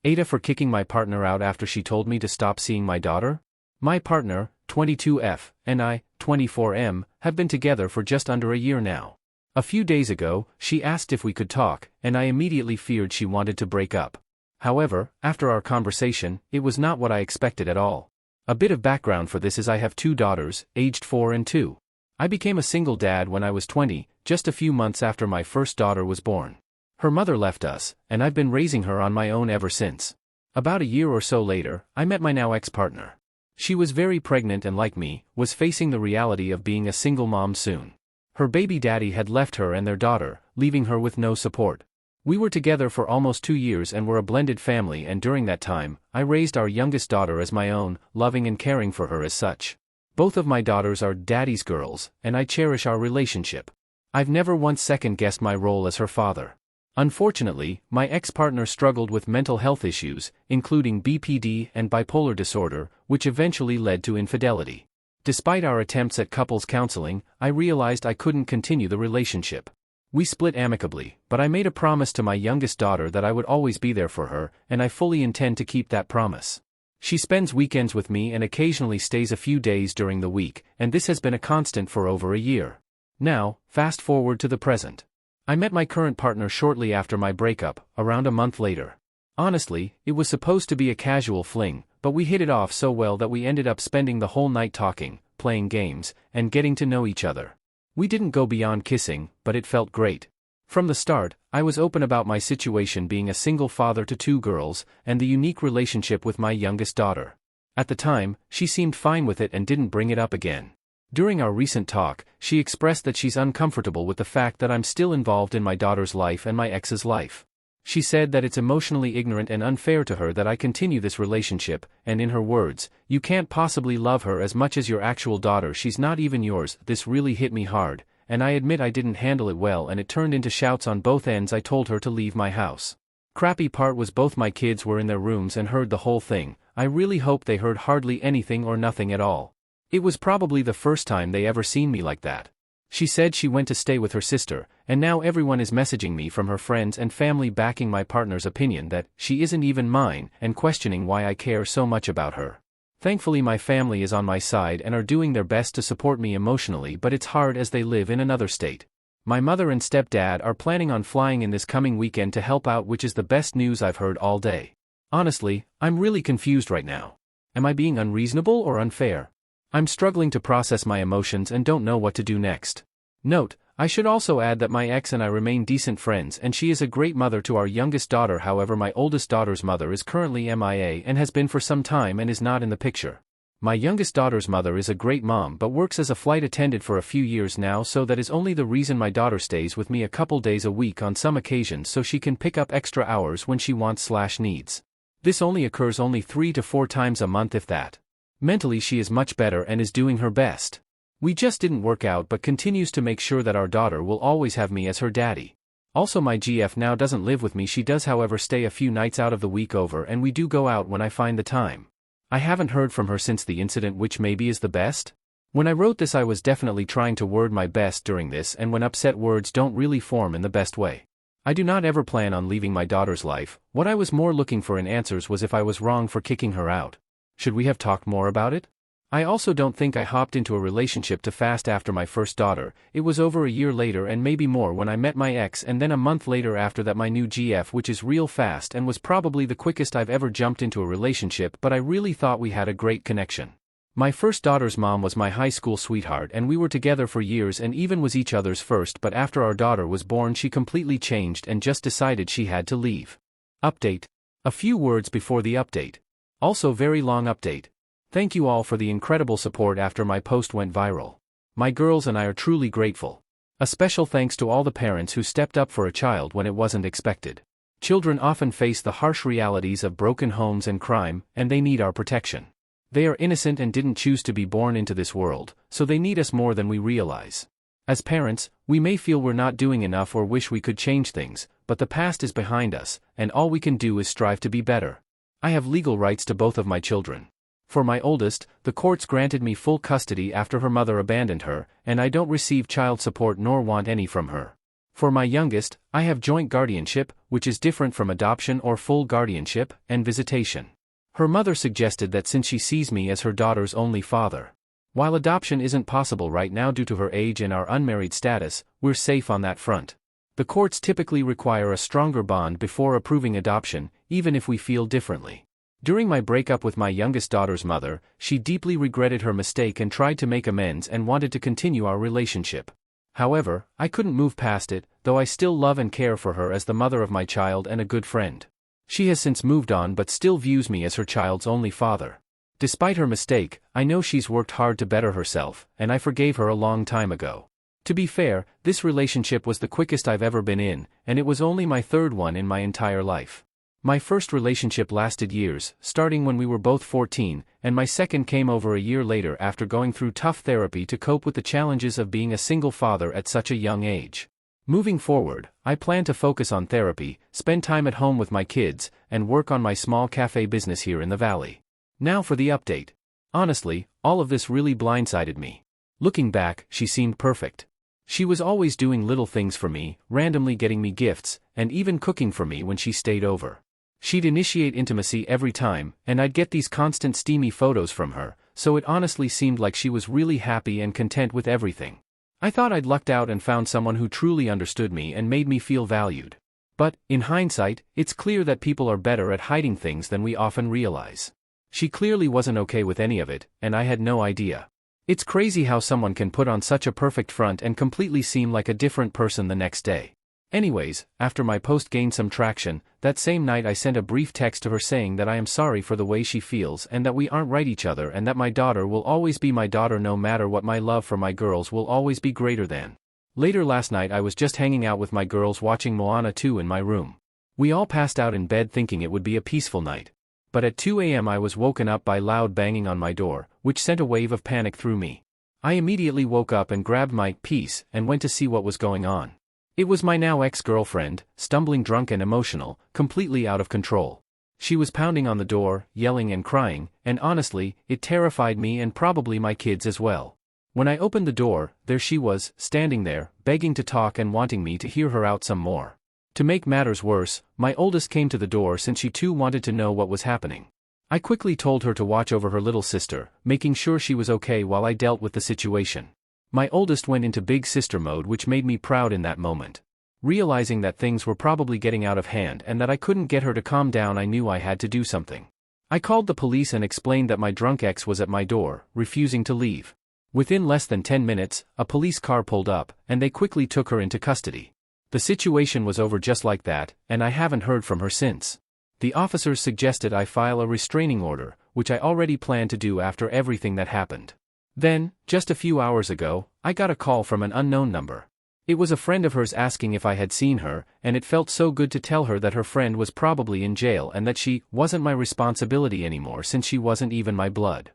AITA for kicking my partner out after she told me to stop seeing my daughter? My partner, 22F, and I, 24M, have been together for just under a year now. A few days ago, she asked if we could talk, and I immediately feared she wanted to break up. However, after our conversation, it was not what I expected at all. A bit of background for this is I have 2 daughters, aged 4 and 2. I became a single dad when I was 20, just a few months after my first daughter was born. Her mother left us, and I've been raising her on my own ever since. About a year or so later, I met my now ex-partner. She was very pregnant and, like me, was facing the reality of being a single mom soon. Her baby daddy had left her and their daughter, leaving her with no support. We were together for almost 2 years and were a blended family, and during that time, I raised our youngest daughter as my own, loving and caring for her as such. Both of my daughters are daddy's girls, and I cherish our relationship. I've never once second-guessed my role as her father. Unfortunately, my ex-partner struggled with mental health issues, including BPD and bipolar disorder, which eventually led to infidelity. Despite our attempts at couples counseling, I realized I couldn't continue the relationship. We split amicably, but I made a promise to my youngest daughter that I would always be there for her, and I fully intend to keep that promise. She spends weekends with me and occasionally stays a few days during the week, and this has been a constant for over a year. Now, fast forward to the present. I met my current partner shortly after my breakup, around a month later. Honestly, it was supposed to be a casual fling, but we hit it off so well that we ended up spending the whole night talking, playing games, and getting to know each other. We didn't go beyond kissing, but it felt great. From the start, I was open about my situation being a single father to 2 girls, and the unique relationship with my youngest daughter. At the time, she seemed fine with it and didn't bring it up again. During our recent talk, she expressed that she's uncomfortable with the fact that I'm still involved in my daughter's life and my ex's life. She said that it's emotionally ignorant and unfair to her that I continue this relationship, and in her words, "You can't possibly love her as much as your actual daughter, she's not even yours." This really hit me hard, and I admit I didn't handle it well, and it turned into shouts on both ends. I told her to leave my house. Crappy part was both my kids were in their rooms and heard the whole thing. I really hope they heard hardly anything or nothing at all. It was probably the first time they ever seen me like that. She said she went to stay with her sister, and now everyone is messaging me from her friends and family backing my partner's opinion that she isn't even mine and questioning why I care so much about her. Thankfully my family is on my side and are doing their best to support me emotionally, but it's hard as they live in another state. My mother and stepdad are planning on flying in this coming weekend to help out, which is the best news I've heard all day. Honestly, I'm really confused right now. Am I being unreasonable or unfair? I'm struggling to process my emotions and don't know what to do next. Note, I should also add that my ex and I remain decent friends and she is a great mother to our youngest daughter. However, my oldest daughter's mother is currently MIA and has been for some time and is not in the picture. My youngest daughter's mother is a great mom but works as a flight attendant for a few years now, so that is only the reason my daughter stays with me a couple days a week on some occasions so she can pick up extra hours when she wants/needs. This only occurs 3 to 4 times a month, if that. Mentally she is much better and is doing her best. We just didn't work out, but continues to make sure that our daughter will always have me as her daddy. Also, my GF now doesn't live with me. She does however stay a few nights out of the week over, and we do go out when I find the time. I haven't heard from her since the incident, which maybe is the best. When I wrote this I was definitely trying to word my best during this, and when upset words don't really form in the best way. I do not ever plan on leaving my daughter's life. What I was more looking for in answers was if I was wrong for kicking her out. Should we have talked more about it? I also don't think I hopped into a relationship too fast after my first daughter. It was over a year later and maybe more when I met my ex, and then a month later after that my new GF, which is real fast and was probably the quickest I've ever jumped into a relationship, but I really thought we had a great connection. My first daughter's mom was my high school sweetheart and we were together for years and even was each other's first, but after our daughter was born she completely changed and just decided she had to leave. Update. A few words before the update. Also very long update. Thank you all for the incredible support after my post went viral. My girls and I are truly grateful. A special thanks to all the parents who stepped up for a child when it wasn't expected. Children often face the harsh realities of broken homes and crime, and they need our protection. They are innocent and didn't choose to be born into this world, so they need us more than we realize. As parents, we may feel we're not doing enough or wish we could change things, but the past is behind us, and all we can do is strive to be better. I have legal rights to both of my children. For my oldest, the courts granted me full custody after her mother abandoned her, and I don't receive child support nor want any from her. For my youngest, I have joint guardianship, which is different from adoption or full guardianship, and visitation. Her mother suggested that since she sees me as her daughter's only father, while adoption isn't possible right now due to her age and our unmarried status, we're safe on that front. The courts typically require a stronger bond before approving adoption, even if we feel differently. During my breakup with my youngest daughter's mother, she deeply regretted her mistake and tried to make amends and wanted to continue our relationship. However, I couldn't move past it, though I still love and care for her as the mother of my child and a good friend. She has since moved on but still views me as her child's only father. Despite her mistake, I know she's worked hard to better herself, and I forgave her a long time ago. To be fair, this relationship was the quickest I've ever been in, and it was only my third one in my entire life. My first relationship lasted years, starting when we were both 14, and my second came over a year later after going through tough therapy to cope with the challenges of being a single father at such a young age. Moving forward, I plan to focus on therapy, spend time at home with my kids, and work on my small cafe business here in the valley. Now for the update. Honestly, all of this really blindsided me. Looking back, she seemed perfect. She was always doing little things for me, randomly getting me gifts, and even cooking for me when she stayed over. She'd initiate intimacy every time, and I'd get these constant steamy photos from her, so it honestly seemed like she was really happy and content with everything. I thought I'd lucked out and found someone who truly understood me and made me feel valued. But, in hindsight, it's clear that people are better at hiding things than we often realize. She clearly wasn't okay with any of it, and I had no idea. It's crazy how someone can put on such a perfect front and completely seem like a different person the next day. Anyways, after my post gained some traction, that same night I sent a brief text to her saying that I am sorry for the way she feels and that we aren't right each other and that my daughter will always be my daughter no matter what. My love for my girls will always be greater than. Later last night I was just hanging out with my girls watching Moana 2 in my room. We all passed out in bed thinking it would be a peaceful night. But at 2 a.m. I was woken up by loud banging on my door, which sent a wave of panic through me. I immediately woke up and grabbed my piece and went to see what was going on. It was my now ex-girlfriend, stumbling drunk and emotional, completely out of control. She was pounding on the door, yelling and crying, and honestly, it terrified me and probably my kids as well. When I opened the door, there she was, standing there, begging to talk and wanting me to hear her out some more. To make matters worse, my oldest came to the door since she too wanted to know what was happening. I quickly told her to watch over her little sister, making sure she was okay while I dealt with the situation. My oldest went into big sister mode, which made me proud in that moment. Realizing that things were probably getting out of hand and that I couldn't get her to calm down, I knew I had to do something. I called the police and explained that my drunk ex was at my door, refusing to leave. Within less than 10 minutes, a police car pulled up, and they quickly took her into custody. The situation was over just like that, and I haven't heard from her since. The officers suggested I file a restraining order, which I already planned to do after everything that happened. Then, just a few hours ago, I got a call from an unknown number. It was a friend of hers asking if I had seen her, and it felt so good to tell her that her friend was probably in jail and that she wasn't my responsibility anymore since she wasn't even my blood.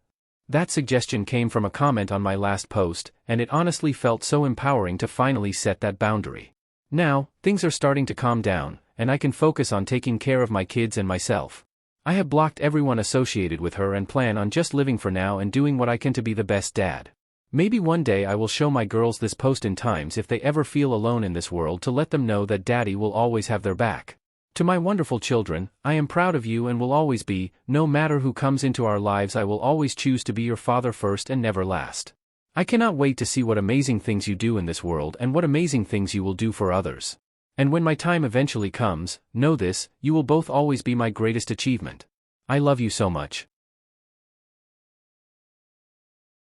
That suggestion came from a comment on my last post, and it honestly felt so empowering to finally set that boundary. Now, things are starting to calm down, and I can focus on taking care of my kids and myself. I have blocked everyone associated with her and plan on just living for now and doing what I can to be the best dad. Maybe one day I will show my girls this post in times if they ever feel alone in this world, to let them know that daddy will always have their back. To my wonderful children, I am proud of you and will always be. No matter who comes into our lives, I will always choose to be your father first and never last. I cannot wait to see what amazing things you do in this world and what amazing things you will do for others. And when my time eventually comes, know this, you will both always be my greatest achievement. I love you so much.